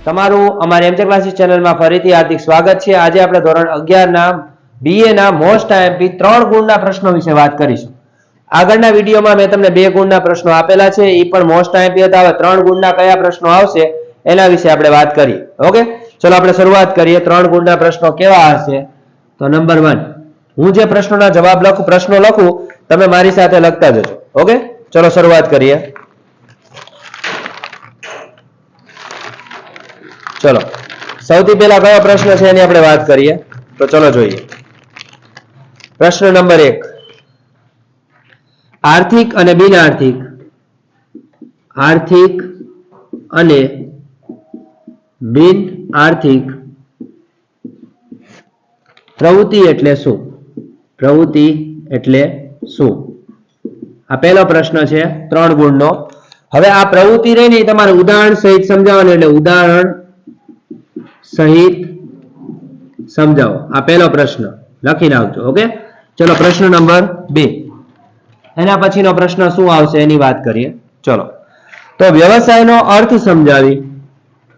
તમારું અમારી એમજે ક્લાસીસ ચેનલમાં ફરીથી હાર્દિક સ્વાગત છે। આજે આપણે ધોરણ 11 ના બીએ ના મોસ્ટ આઈએમપી 3 ગુણના પ્રશ્નો વિશે વાત કરીશું। આગળના વિડીયોમાં મેં તમને 2 ગુણના પ્રશ્નો આપેલા છે, એ પણ મોસ્ટ આઈએમપી હતા। હવે 3 ગુણના કયા પ્રશ્નો આવશે એના વિશે આપણે વાત કરીએ। ઓકે, ચલો આપણે શરૂઆત કરીએ। 3 ગુણના પ્રશ્નો કેવા હશે? તો નંબર 1, હું જે પ્રશ્નોના જવાબ પ્રશ્નો લખું તમે મારી સાથે લખતા જજો। ઓકે, ચલો શરૂઆત કરીએ। चलो સૌથી પહેલા કયો પ્રશ્ન છે એની આપણે વાત કરીએ। તો ચલો જોઈએ। પ્રશ્ન નંબર 1, આર્થિક અને બિન આર્થિક પ્રવૃત્તિ એટલે શું? પ્રવૃત્તિ એટલે શું? આ પહેલો પ્રશ્ન છે 3 ગુણનો। હવે આ પ્રવૃત્તિ રહી ને તમારે ઉદાહરણ સહિત સમજાવવાનું, એટલે ઉદાહરણ સહિત સમજાવો। આ પહેલો પ્રશ્ન લખી નાખજો। ઓકે, ચલો પ્રશ્ન નંબર 2, એના પછીનો પ્રશ્ન શું આવશે એની વાત કરીએ। ચલો, તો વ્યવસાયનો અર્થ સમજાવી,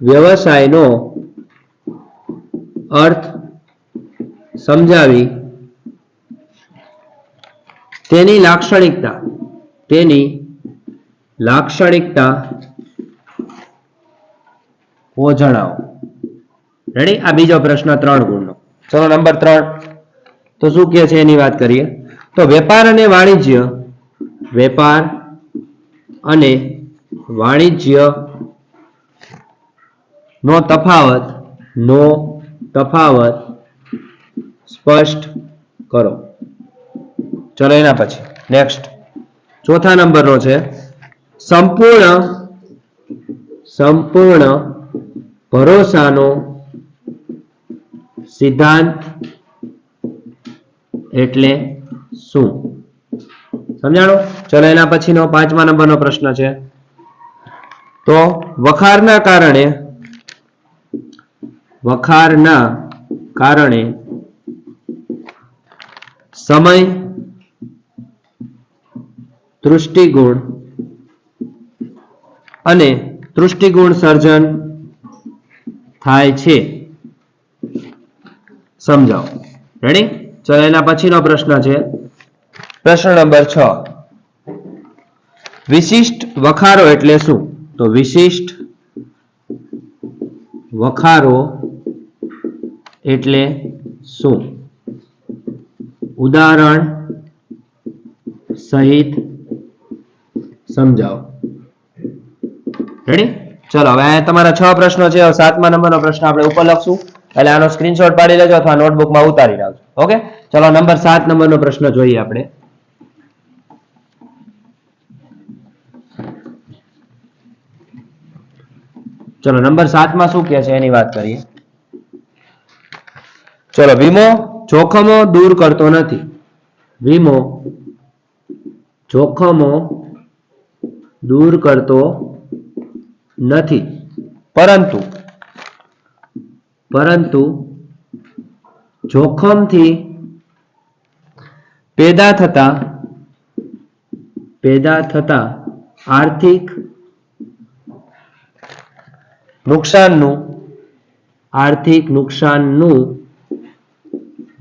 વ્યવસાયનો અર્થ સમજાવી તેની લાક્ષણિકતા ઓ જણાવો। રેડી? આ બીજો પ્રશ્ન 3 ગુણનો। ચલો નંબર 3, તો શું કહે છે એની વાત કરીએ। તો વેપાર અને વાણિજ્ય નો તફાવત સ્પષ્ટ કરો। ચલો એના પછી નેક્સ્ટ ચોથા નંબરનો છે સંપૂર્ણ ભરોસાનો સિદ્ધાંત એટલે શું? સમજાણો? ચલો એના પછીનો 5મા નંબરનો પ્રશ્ન છે, તો વખારના કારણે સમય, તૃષ્ટિગુણ સર્જન થાય છે, સમજાવો। રેડી? ચલો એના પછીનો પ્રશ્ન છે પ્રશ્ન નંબર 6, વિશિષ્ટ વખારો એટલે શું? તો વિશિષ્ટ વખારો એટલે શું? ઉદાહરણ સહિત સમજાવો। રેડી? ચલો હવે તમારા 6 પ્રશ્નો છે। 7મા નંબરનો પ્રશ્ન આપણે ઉપર લખશું, એટલે આનો સ્ક્રીનશોટ પાડી લેજો અથવા નોટબુકમાં ઉતારી રાખજો। ઓકે, ચલો નંબર 7 નંબરનો પ્રશ્ન જોઈએ આપણે। ચલો નંબર 7માં શું કહે છે એની વાત કરીએ। ચલો, વીમો જોખમો દૂર કરતો નથી। વીમો જોખમો દૂર કરતો નથી, પરંતુ જોખમથી પેદા થતા આર્થિક નુકસાનનું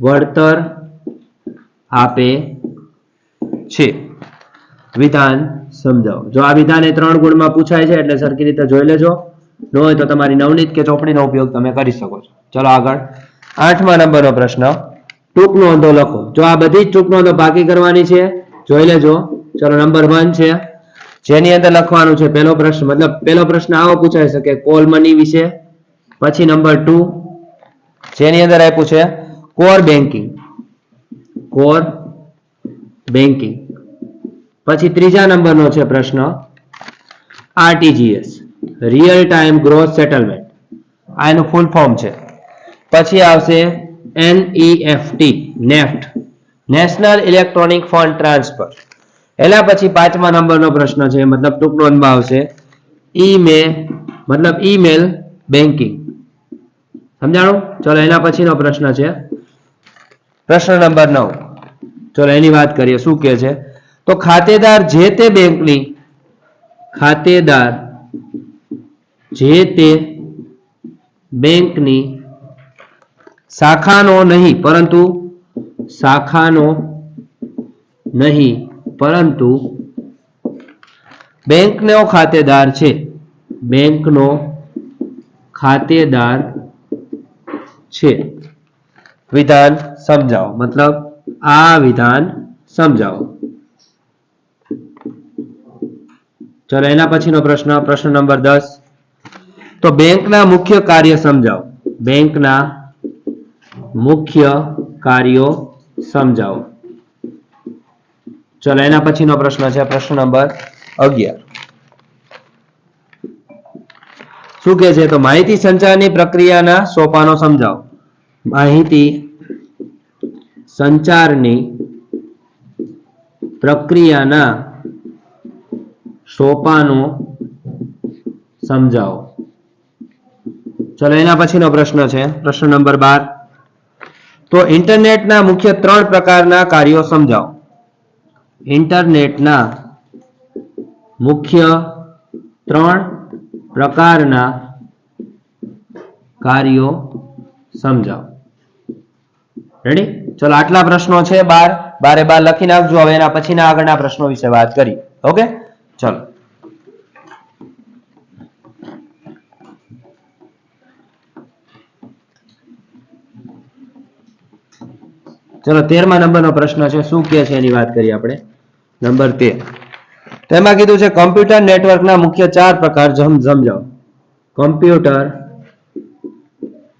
વળતર આપે છે। વિધાન સમજાવો। જો આ વિધાન એ 3 ગુણમાં પૂછાય છે એટલે સરખી રીતે જોઈ લેજો, ન હોય તો તમારી નવનીત કે ચોપડીનો ઉપયોગ તમે કરી શકો છો। ચલો આગળ 8મા નંબરનો પ્રશ્ન, ટૂંક નોંધો લખો। જો આ બધી જ ટૂંક નોંધો બાકી કરવાની છે, જોઈ લેજો। ચલો નંબર 1 છે જેની અંદર લખવાનું છે પહેલો પ્રશ્ન આવો પૂછાઈ શકે, કોલ મની વિશે। પછી નંબર 2 જેની અંદર આપ્યું છે કોર બેન્કિંગ। પછી 3જા નંબરનો છે પ્રશ્ન RTGS, real time gross settlement, આ એનું ફૂલ ફોર્મ છે। પછી આવશે નેફ્ટ, નેશનલ ઇલેક્ટ્રોનિક ફંડ ટ્રાન્સફર। એના પછી 5મા નંબરનો પ્રશ્ન છે, મતલબ ટૂંક નોંધમાં આવશે ઈમેલ બેન્કિંગ। સમજાણું? ચલો એના પછીનો પ્રશ્ન છે પ્રશ્ન નંબર 9। ચલો એની વાત કરીએ। શું કહે છે? તો ખાતેદાર જે તે બેંકની બેંકની શાખાનો નહીં પરંતુ બેંકનો ખાતેદાર છે. બેંકનો ખાતેદાર છે. વિધાન સમજાવો, મતલબ આ વિધાન સમજાવો. ચલો એના પછીનો પ્રશ્ન નંબર 10. તો બેંકના મુખ્ય કાર્ય સમજાવો. બેંકના મુખ્ય કાર્યો સમજાવો. ચલો એના પછીનો પ્રશ્ન છે પ્રશ્ન નંબર 11. શું કે છે? તો માહિતી સંચારની પ્રક્રિયાના સોપાનો સમજાવો. માહિતી સંચારની પ્રક્રિયાના સોપાનો સમજાવો. ચલો એના પછીનો પ્રશ્ન છે પ્રશ્ન નંબર 12. તો ઇન્ટરનેટના મુખ્ય 3 પ્રકારના કાર્યો સમજાવો. ઇન્ટરનેટના મુખ્ય 3 પ્રકારના કાર્યો સમજાવો. રેડી? ચલો આટલા પ્રશ્નો છે. 12 લખી નાખજો. હવે એના પછીના આગળના પ્રશ્નો વિશે વાત કરી. ઓકે, ચલો. ચલો 13મા નંબરનો પ્રશ્ન છે. શું કે છે એની વાત કરીએ આપણે. નંબર 13. તેમાં કીધું છે કમ્પ્યુટર નેટવર્કના મુખ્ય 4 પ્રકાર સમજાવો. કમ્પ્યુટર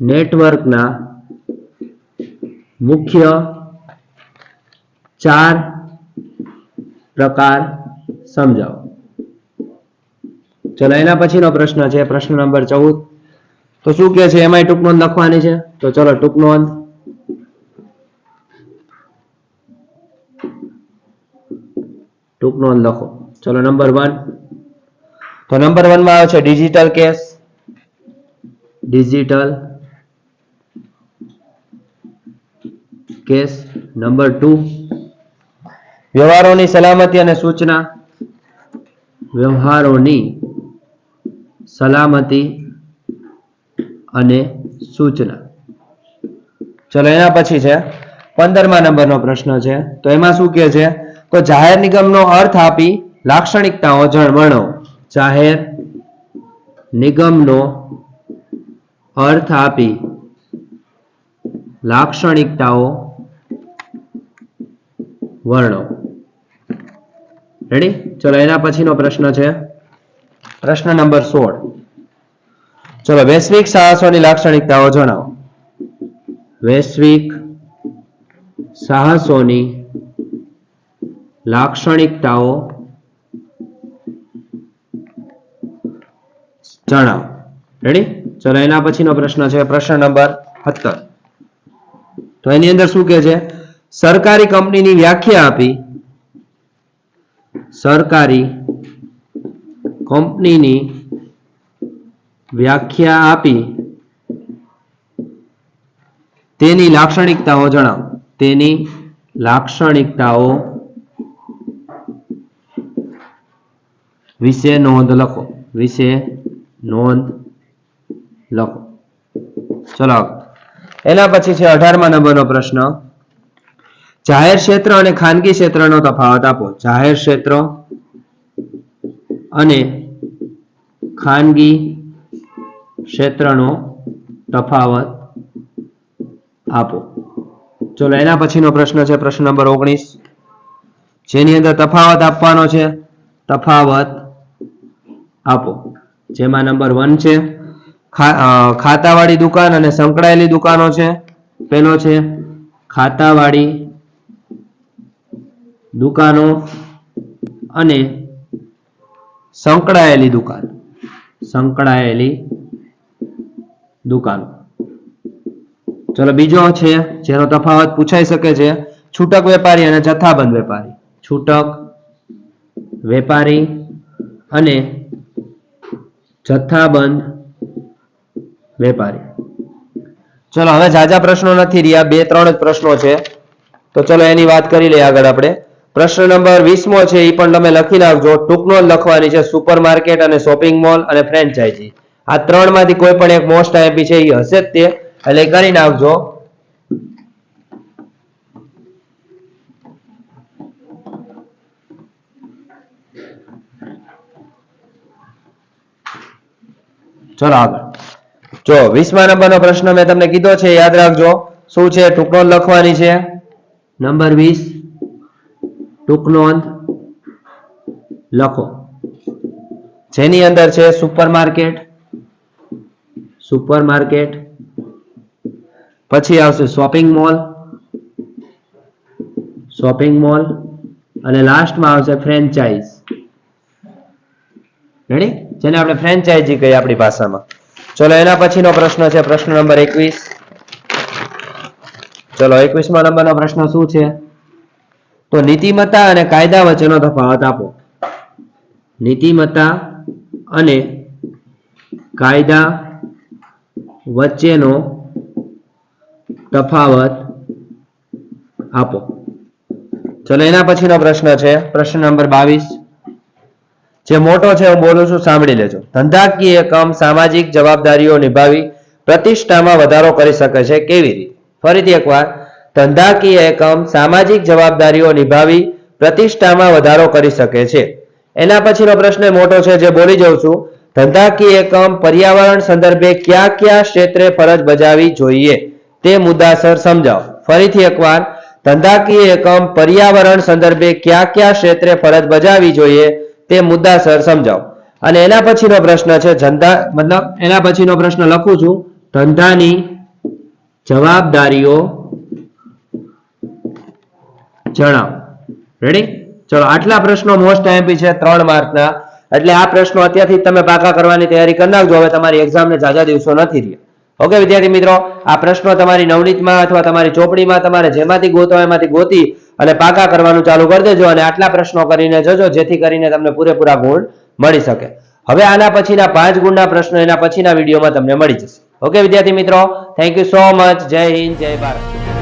નેટવર્કના મુખ્ય 4 પ્રકાર સમજાવો. ચલો એના પછીનો પ્રશ્ન છે પ્રશ્ન નંબર 14. તો શું કે છે એમાં ટૂંક નોંધ લખવાની છે. તો ચલો ટૂંક નોંધ. ટૂંક નોંધ લખો. ચલો નંબર 1. તો નંબર 1 માં આવે છે digital cash. Digital case. Number 2 વ્યવહારોની સલામતી અને સૂચના. વ્યવહારોની સલામતી અને સૂચના. ચલો એના પછી છે 15મા નંબરનો પ્રશ્ન છે. તો એમાં શું કહે છે? તો જાહેર નિગમનો અર્થ આપી લાક્ષણિકતાઓ વર્ણવો. જાહેર નિગમનો અર્થ આપી લાક્ષણિકતાઓ વર્ણવો. રેડી? ચલો એના પછીનો પ્રશ્ન છે પ્રશ્ન નંબર 16. ચલો વૈશ્વિક સાહસોની લાક્ષણિકતાઓ જણાવો. વૈશ્વિક સાહસોની લાક્ષણિકતાઓ જણાવો. રેડી? ચલો એના પછીનો પ્રશ્ન છે પ્રશ્ન નંબર 17. તો એની અંદર શું કહે છે? સરકારી કંપનીની વ્યાખ્યા આપી. સરકારી કંપનીની વ્યાખ્યા આપી તેની લાક્ષણિકતાઓ જણાવો. તેની લાક્ષણિકતાઓ વિશે નોંધ લખો. વિશે નોંધ લખો. ચલો એના પછી છે 18મા નંબરનો પ્રશ્ન. જાહેર ક્ષેત્ર અને ખાનગી ક્ષેત્રનો તફાવત આપો. જાહેર ક્ષેત્ર અને ખાનગી ક્ષેત્રનો તફાવત આપો. ચલો એના પછીનો પ્રશ્ન છે પ્રશ્ન નંબર 19, જેની અંદર તફાવત આપવાનો છે. તફાવત આપો. જેમાં નંબર 1 છે ખાતાવાળી દુકાન અને સંકળાયેલી દુકાનો છે. પેલો છે ખાતાવાળી દુકાનો અને સંકળાયેલી દુકાન. સંકળાયેલી દુકાનો. ચલો બીજો છે જેનો તફાવત પૂછાઈ શકે છે, છૂટક વેપારી અને જથ્થાબંધ વેપારી. છૂટક વેપારી અને જથ્થાબંધ વેપારી. ચલો હવે જાજા પ્રશ્નો નથી રહ્યા, 2-3 જ પ્રશ્નો છે, તો ચલો એની વાત કરી લઈએ આગળ આપણે. પ્રશ્ન નંબર 20મો છે, એ પણ તમે લખી નાખજો. ટૂંક નોંધ લખવાની છે. સુપર માર્કેટ અને શોપિંગ મોલ અને ફ્રેન્ચાઇઝી. આ ત્રણમાંથી કોઈ પણ એક મોસ્ટ આઈએમપી છે એ હશે જ તે, એટલે કરી નાખજો. ચલો આગળ જો 20મા નંબરનો પ્રશ્ન મેં તમને કીધો છે, યાદ રાખજો. શું છે? ટૂંક નોંધ લખવાની છે. નંબર 20 ટૂંક નોંધ લખો, જેની અંદર છે સુપરમાર્કેટ, સુપરમાર્કેટ, પછી આવશે શોપિંગ મોલ, શોપિંગ મોલ, અને લાસ્ટમાં આવશે ફ્રેન્ચાઇઝ. રેડી? જેને આપણે ફ્રેન્ચાઇઝી કહીએ આપણી ભાષામાં. ચલો એના પછીનો પ્રશ્ન છે પ્રશ્ન નંબર 21. ચલો 21મા નંબરનો પ્રશ્ન શું છે? તો નીતિમત્તા અને કાયદા વચ્ચેનો તફાવત આપો. નીતિમત્તા અને કાયદા વચ્ચેનો તફાવત આપો. ચલો એના પછીનો પ્રશ્ન છે પ્રશ્ન નંબર 22. જે મોટો છે હું બોલું છું, સાંભળી લેજો. ધંધાકીય એકમ સામાજિક જવાબદારીઓ નિભાવી પ્રતિષ્ઠામાં વધારો કરી શકે છે, કેવી રીતે? ફરીથી એકવાર, ધંધાકીય એકમ સામાજિક જવાબદારીઓ નિભાવી પ્રતિષ્ઠામાં વધારો કરી શકે છે. એના પછીનો પ્રશ્ન મોટો છે, જે બોલી જાઉં છું. ધંધાકીય એકમ પર્યાવરણ સંદર્ભે કયા કયા ક્ષેત્રે ફરજ બજાવવી જોઈએ તે મુદ્દાસર સમજાવો. ફરીથી એકવાર, ધંધાકીય એકમ પર્યાવરણ સંદર્ભે કયા કયા ક્ષેત્રે ફરજ બજાવવી જોઈએ તે મુદ્દાસર સમજાવો. અને એના પછીનો પ્રશ્ન છે એના પછીનો પ્રશ્ન લખું છું, ધંધાની જવાબદારીઓ જણાવો. રેડી? ચલો આટલા પ્રશ્નો મોસ્ટ આઈએમપી છે 3 માર્કના. એટલે આ પ્રશ્નો અત્યારથી તમે પાકા કરવાની તૈયારી કરી નાખજો. હવે તમારી એક્ઝામને જાજા દિવસો નથી રહ્યા. ઓકે વિદ્યાર્થી મિત્રો, આ પ્રશ્નો તમારી નવનીતમાં અથવા તમારી ચોપડીમાં તમારે જેમાંથી ગોતવા એમાંથી ગોતી અને પાકા કરવાનું ચાલુ કરી દેજો. અને આટલા પ્રશ્નો કરીને જજો, જેથી કરીને તમને પૂરેપૂરા ગુણ મળી શકે. હવે આના પછીના 5 ગુણના પ્રશ્નો એના પછીના વિડીયોમાં તમને મળી જશે. ઓકે વિદ્યાર્થી મિત્રો, થેન્ક યુ સો મચ. જય હિન્દ, જય ભારત.